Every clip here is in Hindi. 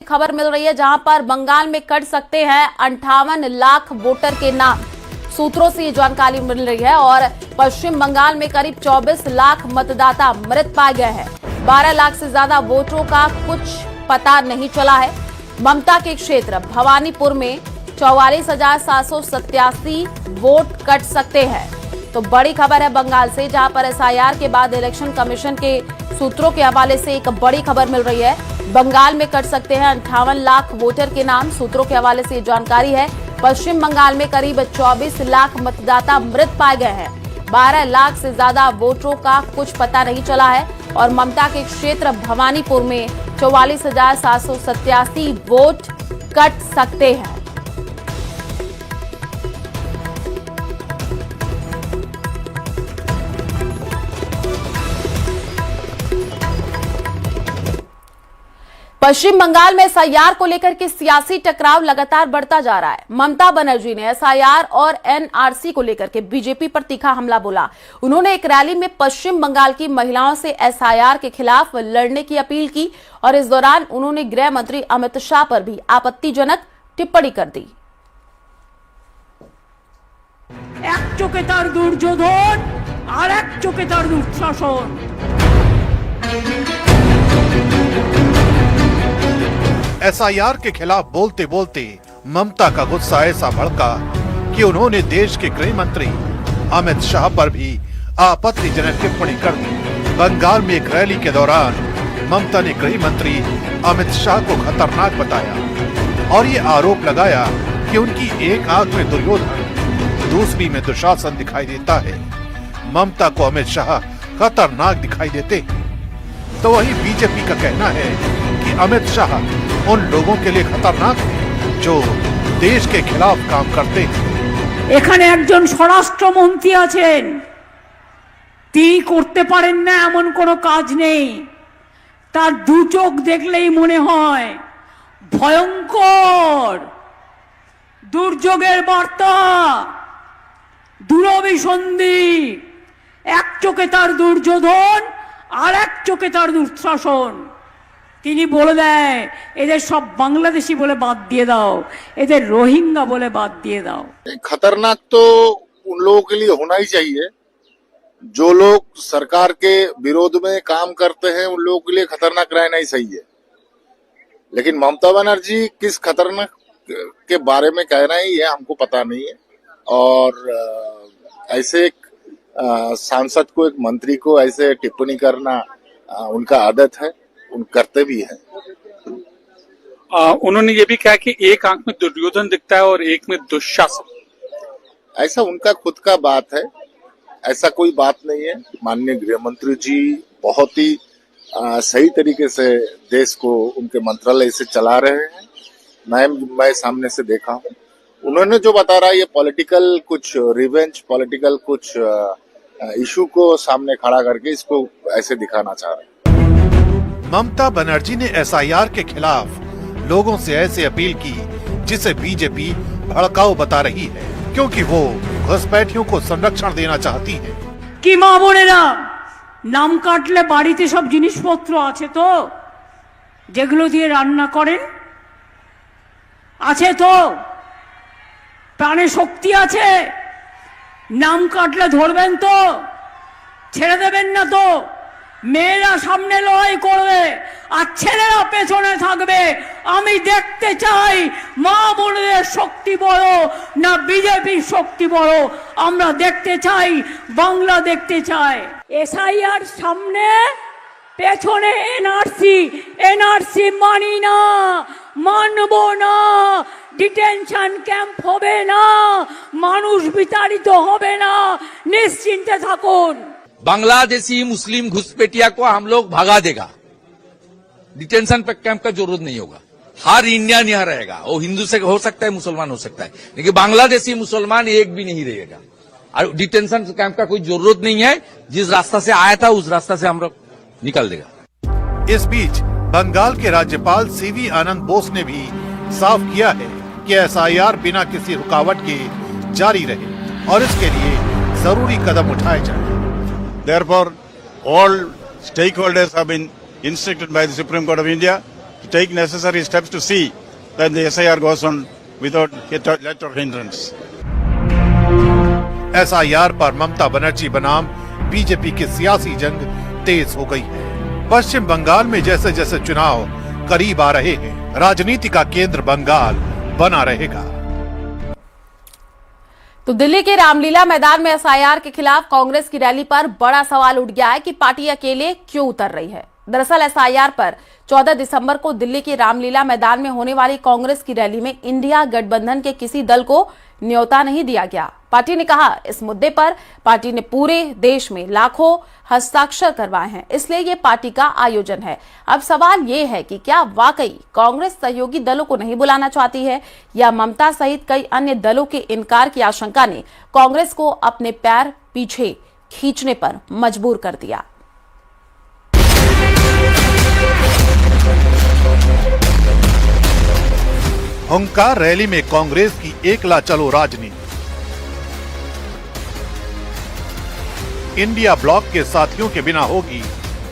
खबर मिल रही है, जहां पर बंगाल में कट सकते हैं 58 लाख वोटर के नाम। सूत्रों से ये जानकारी मिल रही है और पश्चिम बंगाल में करीब 24 लाख मतदाता मृत पाए गए हैं। 12 लाख से ज्यादा वोटरों का कुछ पता नहीं चला है। ममता के क्षेत्र भवानीपुर में 44,787 वोट कट सकते हैं। तो बड़ी खबर है बंगाल से, जहां पर एसआईआर के बाद इलेक्शन कमीशन के सूत्रों के हवाले से एक बड़ी खबर मिल रही है। बंगाल में कट सकते हैं 58 लाख वोटर के नाम। सूत्रों के हवाले से जानकारी है। पश्चिम बंगाल में करीब 24 लाख मतदाता मृत पाए गए हैं। 12 लाख से ज्यादा वोटरों का कुछ पता नहीं चला है और ममता के क्षेत्र भवानीपुर में 44,787 वोट कट सकते हैं। पश्चिम बंगाल में एसआईआर को लेकर के सियासी टकराव लगातार बढ़ता जा रहा है। ममता बनर्जी ने एसआईआर और एनआरसी को लेकर के बीजेपी पर तीखा हमला बोला। उन्होंने एक रैली में पश्चिम बंगाल की महिलाओं से एसआईआर के खिलाफ लड़ने की अपील की और इस दौरान उन्होंने गृह मंत्री अमित शाह पर भी आपत्तिजनक टिप्पणी कर दी। एक चोखे तार दुर्योधन और एक चोखे तार दुःशासन। एसआईआर के खिलाफ बोलते बोलते ममता का गुस्सा ऐसा भड़का कि उन्होंने देश के गृह मंत्री अमित शाह पर भी आपत्तिजनक टिप्पणी कर दी। बंगाल में एक रैली के दौरान ममता ने गृह मंत्री अमित शाह को खतरनाक बताया और ये आरोप लगाया कि उनकी एक आंख में दुर्योधन, दूसरी में दुशासन दिखाई देता है। ममता को अमित शाह खतरनाक दिखाई देते हैं, तो वहीं बीजेपी का कहना है कि अमित शाह उन लोगों के लिए खतरनाक है जो देश के खिलाफ काम करते हैं। এখানে একজন স্বরাষ্ট্রমন্ত্রী আছেন, তিনি করতে পারেন না এমন কোনো কাজ নেই। তার দু চোখ দেখলেই মনে হয় ভয়ঙ্কর দুর্যোগের বার্তা, দুরভিসন্ধি। এক চোখে তার দুর্যোধন আর এক চোখে তার দুঃশাসন। তিনি বলে দেয় এদের সব বাংলাদেশি বলে বাদ দিয়ে দাও, এদের রোহিঙ্গা বলে বাদ দিয়ে দাও। खतरनाक तो उन लोगों के लिए होना ही चाहिए जो लोग सरकार के विरोध में काम करते हैं, उन लोगों के लिए खतरनाक रहना ही सही है। लेकिन ममता बनर्जी किस खतरनाक के बारे में कह रहे हैं ये हमको पता नहीं है। और ऐसे एक सांसद को, एक मंत्री को ऐसे टिप्पणी करना उनका आदत है, उन करते भी है। उन्होंने ये भी कहा कि एक आंख में दुर्योधन दिखता है और एक में दुशासन। ऐसा उनका खुद का बात है, ऐसा कोई बात नहीं है। माननीय गृह मंत्री जी बहुत ही सही तरीके से देश को उनके मंत्रालय से चला रहे हैं। मैं सामने से देखा हूँ। उन्होंने जो बता रहा है ये पॉलिटिकल कुछ रिवेंज, पॉलिटिकल कुछ इशू को सामने खड़ा करके इसको ऐसे दिखाना चाह रहे हैं। ममता बनर्जी ने एसआईआर के खिलाफ लोगों से ऐसे अपील की जिसे बीजेपी भड़काऊ बता रही है, क्योंकि वो घुसपैठियों को संरक्षण देना चाहती है। কি মা বোনেরা, নাম কাটলে বাড়িতে সব জিনিসপত্র আছে তো, যেগুলো দিয়ে রান্না করেন আছে তো, প্রাণে শক্তি আছে, নাম কাটলে ধরবেন তো, ছেড়ে দেবেন না তো। মেয়েরা সামনে লড়াই করবে আর ছেলেরা পেছনে থাকবে। আমি দেখতে চাই মা বোনদের শক্তি বড় না বিজেপির শক্তি বড়। আমরা দেখতে চাই, বাংলা দেখতে চাই। এসআইআর সামনে, পেছনে এনআরসি। এনআরসি মানি না, মানব না। ডিটেনশন ক্যাম্প হবে না, মানুষ বিতাড়িত হবে না, নিশ্চিন্তে থাকুন। बांग्लादेशी मुस्लिम घुसपैठिया को हम लोग भगा देगा। डिटेंशन कैंप का जरूरत नहीं होगा। हर इंडियन यहाँ रहेगा। वो हिंदू से हो सकता है, मुसलमान हो सकता है, लेकिन बांग्लादेशी मुसलमान एक भी नहीं रहेगा। और डिटेंशन कैंप का कोई जरूरत नहीं है। जिस रास्ता से आया था उस रास्ता से हम लोग निकल देगा। इस बीच बंगाल के राज्यपाल सीवी आनंद बोस ने भी साफ किया है कि एसआईआर बिना किसी रुकावट के जारी रहे और इसके लिए जरूरी कदम उठाए जाए। Therefore, all stakeholders have been instructed by the Supreme Court of India to take necessary steps to see that the SIR goes on without let or hindrance. SIR पर ममता बनर्जी बनाम बीजेपी की सियासी जंग तेज हो गई है। पश्चिम बंगाल में जैसे जैसे चुनाव करीब आ रहे हैं, राजनीति का केंद्र बंगाल बना रहेगा। तो दिल्ली के रामलीला मैदान में एसआईआर के खिलाफ कांग्रेस की रैली पर बड़ा सवाल उठ गया है कि पार्टी अकेले क्यों उतर रही है। दरअसल एसआईआर पर 14 दिसंबर को दिल्ली के रामलीला मैदान में होने वाली कांग्रेस की रैली में इंडिया गठबंधन के किसी दल को न्योता नहीं दिया गया। पार्टी ने कहा इस मुद्दे पर पार्टी ने पूरे देश में लाखों हस्ताक्षर करवाए हैं, इसलिए ये पार्टी का आयोजन है। अब सवाल ये है कि क्या वाकई कांग्रेस सहयोगी दलों को नहीं बुलाना चाहती है या ममता सहित कई अन्य दलों के इनकार की आशंका ने कांग्रेस को अपने पैर पीछे खींचने पर मजबूर कर दिया। हुंकार रैली में कांग्रेस की एकला चलो राजनीति। इंडिया ब्लॉक के साथियों के बिना होगी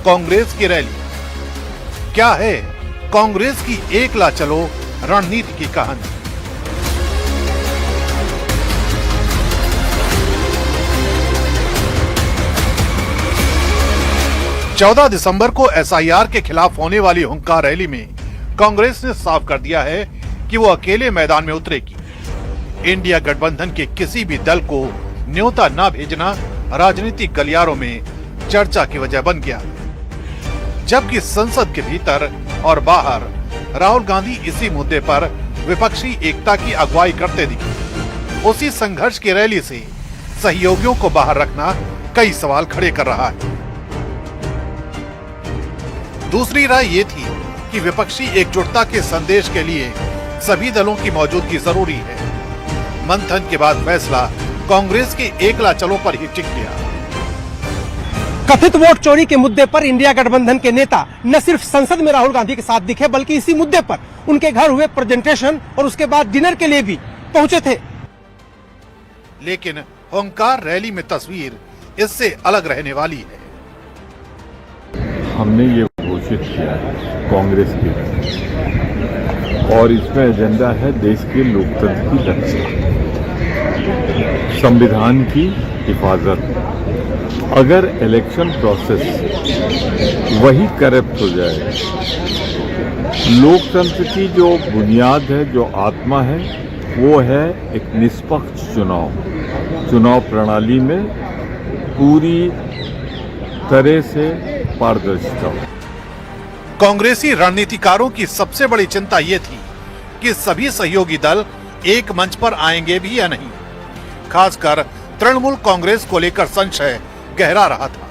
कांग्रेस की रैली। क्या है कांग्रेस की एकला चलो रणनीति की कहानी? चौदह दिसंबर को एसआईआर के खिलाफ होने वाली हुंकार रैली में कांग्रेस ने साफ कर दिया है कि वो अकेले मैदान में उतरेगी। इंडिया गठबंधन के किसी भी दल को न्योता न भेजना राजनीतिक गलियारों में चर्चा की वजह बन गया, जबकि संसद के भीतर और बाहर राहुल गांधी इसी मुद्दे पर विपक्षी एकता की अगुवाई करते दिखे। उसी संघर्ष की रैली से सहयोगियों को बाहर रखना कई सवाल खड़े कर रहा है। दूसरी राय ये थी कि विपक्षी एकजुटता के संदेश के लिए सभी दलों की मौजूदगी जरूरी है। मंथन के बाद फैसला कांग्रेस के एकला चलो पर ही टिक गया। कथित वोट चोरी के मुद्दे पर इंडिया गठबंधन के नेता न सिर्फ संसद में राहुल गांधी के साथ दिखे, बल्कि इसी मुद्दे पर उनके घर हुए प्रेजेंटेशन और उसके बाद डिनर के लिए भी पहुंचे थे। लेकिन हुंकार रैली में तस्वीर इससे अलग रहने वाली है। हमने ये घोषित किया है कांग्रेस की, और इसमें एजेंडा है देश के लोकतंत्र की रक्षा, संविधान की हिफाजत। अगर इलेक्शन प्रोसेस वही करप्ट हो जाए, लोकतंत्र की जो बुनियाद है, जो आत्मा है, वो है एक निष्पक्ष चुनाव प्रणाली में पूरी तरह से पारदर्शिता। कांग्रेसी रणनीतिकारों की सबसे बड़ी चिंता ये थी कि सभी सहयोगी दल एक मंच पर आएंगे भी या नहीं। खासकर तृणमूल कांग्रेस को लेकर संशय गहरा रहा था।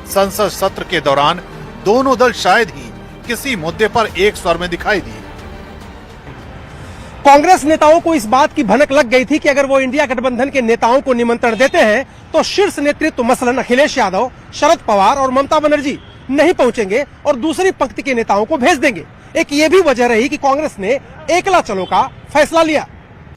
संसद सत्र के दौरान दोनों दल शायद ही किसी मुद्दे पर एक स्वर में दिखाई दिए। कांग्रेस नेताओं को इस बात की भनक लग गई थी कि अगर वो इंडिया गठबंधन के नेताओं को निमंत्रण देते हैं तो शीर्ष नेतृत्व मसलन अखिलेश यादव, शरद पवार और ममता बनर्जी नहीं पहुंचेंगे और दूसरी पंक्ति के नेताओं को भेज देंगे। एक ये भी वजह रही कि कांग्रेस ने एकला चलो का फैसला लिया।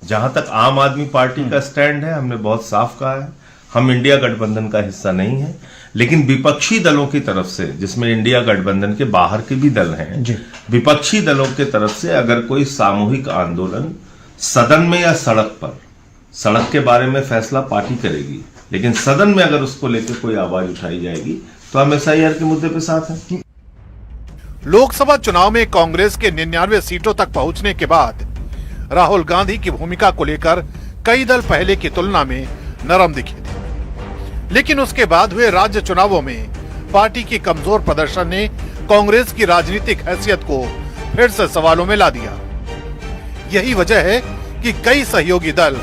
जहां तक आम आदमी पार्टी का स्टैंड है, हमने बहुत साफ कहा है, हम इंडिया गठबंधन का हिस्सा नहीं है। लेकिन विपक्षी दलों की तरफ से, जिसमें इंडिया गठबंधन के बाहर के भी दल हैं, विपक्षी दलों की तरफ से अगर कोई सामूहिक आंदोलन सदन में या सड़क पर, सड़क के बारे में फैसला पार्टी करेगी, लेकिन सदन में अगर उसको लेकर कोई आवाज उठाई जाएगी तो हम एसआईआर के मुद्दे पे साथ हैं। लोकसभा चुनाव में कांग्रेस के 99 सीटों तक पहुंचने के बाद राहुल गांधी की भूमिका को लेकर कई दल पहले की तुलना में नरम दिखे थे, लेकिन उसके बाद हुए राज्य चुनावों में पार्टी की कमजोर प्रदर्शन ने कांग्रेस की राजनीतिक हैसियत को फिर से सवालों में ला दिया। यही वजह है कि कई सहयोगी दल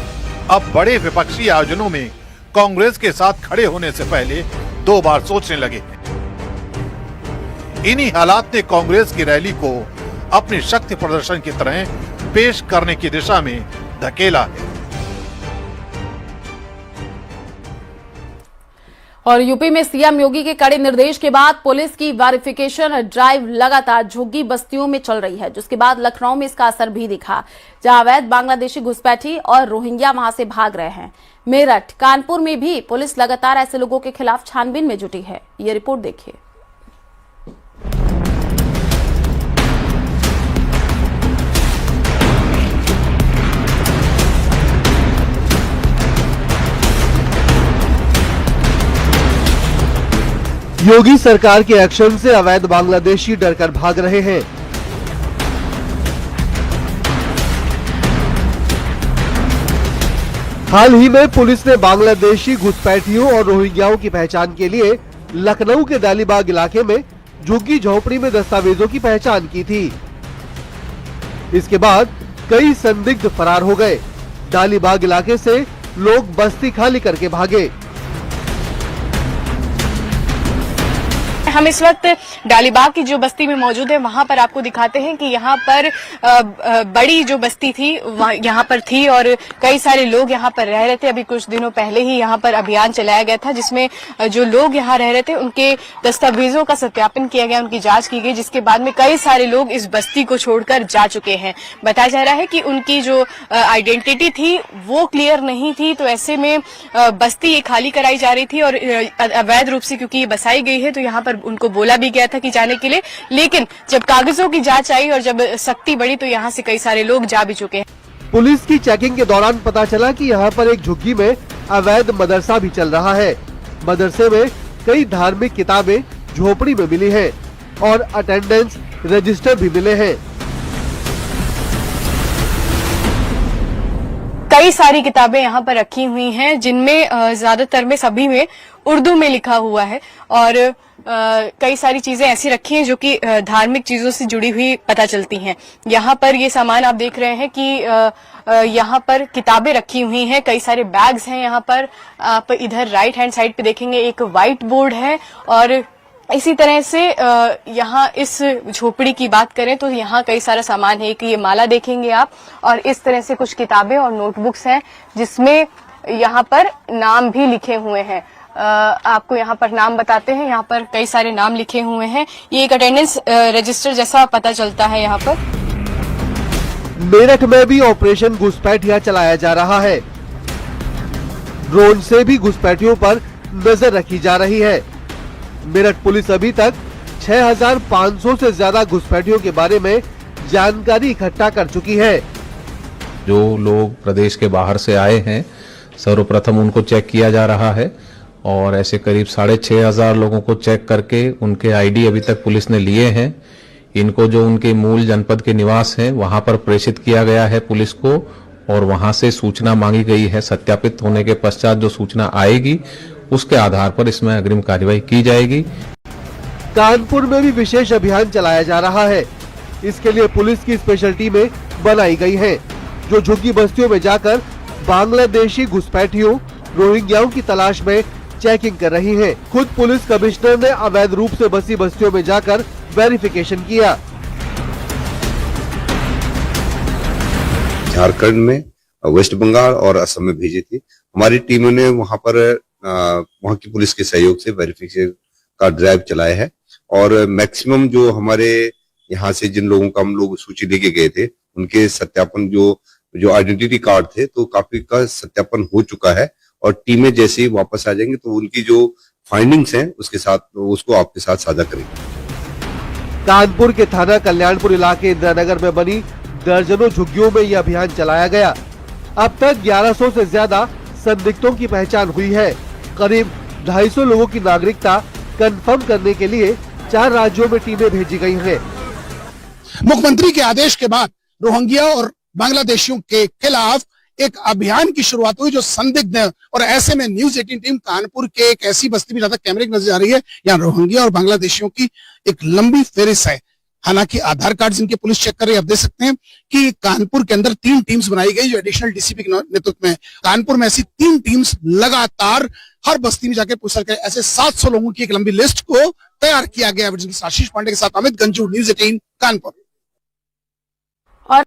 अब बड़े विपक्षी आयोजनों में कांग्रेस के साथ खड़े होने से पहले 2 बार सोचने लगे हैं। इन्हीं हालात ने कांग्रेस की रैली को अपनी शक्ति प्रदर्शन की तरह पेश करने की दिशा में धकेला है। और यूपी में सीएम योगी के कड़े निर्देश के बाद पुलिस की वेरिफिकेशन ड्राइव लगातार झुग्गी बस्तियों में चल रही है, जिसके बाद लखनऊ में इसका असर भी दिखा, जहां अवैध बांग्लादेशी घुसपैठी और रोहिंग्या वहां से भाग रहे हैं। मेरठ, कानपुर में भी पुलिस लगातार ऐसे लोगों के खिलाफ छानबीन में जुटी है। ये रिपोर्ट देखिए। योगी सरकार के एक्शन से अवैध बांग्लादेशी डरकर भाग रहे हैं। हाल ही में पुलिस ने बांग्लादेशी घुसपैठियों और रोहिंग्याओं की पहचान के लिए लखनऊ के डालीबाग इलाके में झुग्गी झोपड़ी में दस्तावेजों की पहचान की थी। इसके बाद कई संदिग्ध फरार हो गए। डालीबाग इलाके से लोग बस्ती खाली करके भागे। हम इस वक्त डालीबाग की जो बस्ती में मौजूद है वहां पर आपको दिखाते हैं कि यहाँ पर बड़ी जो बस्ती थी यहाँ पर थी और कई सारे लोग यहाँ पर रह रहे थे। अभी कुछ दिनों पहले ही यहाँ पर अभियान चलाया गया था जिसमें जो लोग यहाँ रह रहे थे उनके दस्तावेजों का सत्यापन किया गया, उनकी जांच की गई, जिसके बाद में कई सारे लोग इस बस्ती को छोड़कर जा चुके हैं। बताया जा रहा है कि उनकी जो आइडेंटिटी थी वो क्लियर नहीं थी, तो ऐसे में बस्ती ये खाली कराई जा रही थी और अवैध रूप से क्योंकि ये बसाई गई है तो यहाँ पर उनको बोला भी गया था कि जाने के लिए, लेकिन जब कागजों की जांच आई और जब सख्ती बढ़ी तो यहाँ से कई सारे लोग जा भी चुके हैं। पुलिस की चेकिंग के दौरान पता चला कि यहाँ पर एक झुग्गी में अवैध मदरसा भी चल रहा है। मदरसे में कई धार्मिक किताबें झोपड़ी में मिली हैं और अटेंडेंस रजिस्टर भी मिले हैं। कई सारी किताबें यहाँ पर रखी हुई हैं जिनमें ज्यादातर में सभी में उर्दू में लिखा हुआ है और कई सारी चीजें ऐसी रखी हैं जो कि धार्मिक चीजों से जुड़ी हुई पता चलती हैं। यहाँ पर ये सामान आप देख रहे हैं कि यहाँ पर किताबें रखी हुई हैं, कई सारे बैग्स हैं। यहाँ पर आप इधर राइट हैंड साइड पे देखेंगे एक व्हाइट बोर्ड है और इसी तरह से यहाँ इस झोपड़ी की बात करें तो यहाँ कई सारा सामान है कि ये माला देखेंगे आप और इस तरह से कुछ किताबें और नोटबुक्स हैं जिसमें यहाँ पर नाम भी लिखे हुए हैं। आपको यहाँ पर नाम बताते हैं, यहाँ पर कई सारे नाम लिखे हुए हैं। ये एक अटेंडेंस रजिस्टर जैसा पता चलता है। यहाँ पर मेरठ में भी ऑपरेशन घुसपैठिया चलाया जा रहा है। ड्रोन से भी घुसपैठियों पर नजर रखी जा रही है। मेरठ पुलिस अभी तक 6,500 से ज्यादा घुसपैठियों के बारे में जानकारी इकट्ठा कर चुकी है। जो लोग प्रदेश के बाहर से आए हैं सर्वप्रथम उनको चेक किया जा रहा है और ऐसे करीब 6,500 लोगों को चेक करके उनके आईडी अभी तक पुलिस ने लिए हैं। इनको जो उनके मूल जनपद के निवास हैं वहां पर प्रेषित किया गया है पुलिस को और वहां से सूचना मांगी गई है। सत्यापित होने के पश्चात जो सूचना आएगी उसके आधार पर इसमें अग्रिम कार्यवाही की जाएगी। कानपुर में भी विशेष अभियान चलाया जा रहा है। इसके लिए पुलिस की स्पेशल टीमें बनाई गई हैं, जो झुग्गी बस्तियों में जाकर बांग्लादेशी घुसपैठियों रोहिंग्याओं की तलाश में चेकिंग कर रही है। खुद पुलिस कमिश्नर ने अवैध रूप से बसी बस्तियों में जाकर वेरिफिकेशन किया। झारखंड में, वेस्ट बंगाल और असम में भेजी थी। हमारी टीमों ने वहां की पुलिस के सहयोग से वेरिफिकेशन का ड्राइव चलाया है और मैक्सिमम जो हमारे यहाँ से जिन लोगों का हम लोग सूची लेके गए थे उनके सत्यापन जो आइडेंटिटी कार्ड थे तो काफी का सत्यापन हो चुका है और टीमें जैसे ही वापस आ जाएंगे तो उनकी जो फाइंडिंग्स हैं उसके साथ उसको आपके साथ साझा करेंगे। कानपुर के थाना कल्याणपुर इलाके इंदिरानगर में बनी दर्जनों झुग्गियों में यह अभियान चलाया गया। अब तक 1100 से ज्यादा संदिग्धों की पहचान हुई है। करीब 250 लोगों की नागरिकता कंफर्म करने के लिए 4 राज्यों में टीमें भेजी गई हैं। मुख्यमंत्री के आदेश के बाद रोहिंग्या और बांग्लादेशियों के खिलाफ एक अभियान की शुरुआत हुई जो संदिग्ध है और ऐसे में न्यूज 18 टीम कानपुर के एक ऐसी बस्ती में ज्यादा कैमरे की नजर आ रही है। यहाँ रोहिंग्या और बांग्लादेशियों की एक लंबी फेरिस्त है। हालांकि आधार कार्ड जिनके पुलिस चेक कर रही है। आप देख सकते हैं कि कानपुर के अंदर 3 टीम्स बनाई गई जो एडिशनल डीसीपी के नेतृत्व में। कानपुर में ऐसी 3 टीम्स लगातार हर बस्ती में जाकर पूछताछ करें। ऐसे 700 लोगों की एक लंबी लिस्ट को तैयार किया गया। आशीष पांडे के साथ अमित गंजू, न्यूज 18 कानपुर।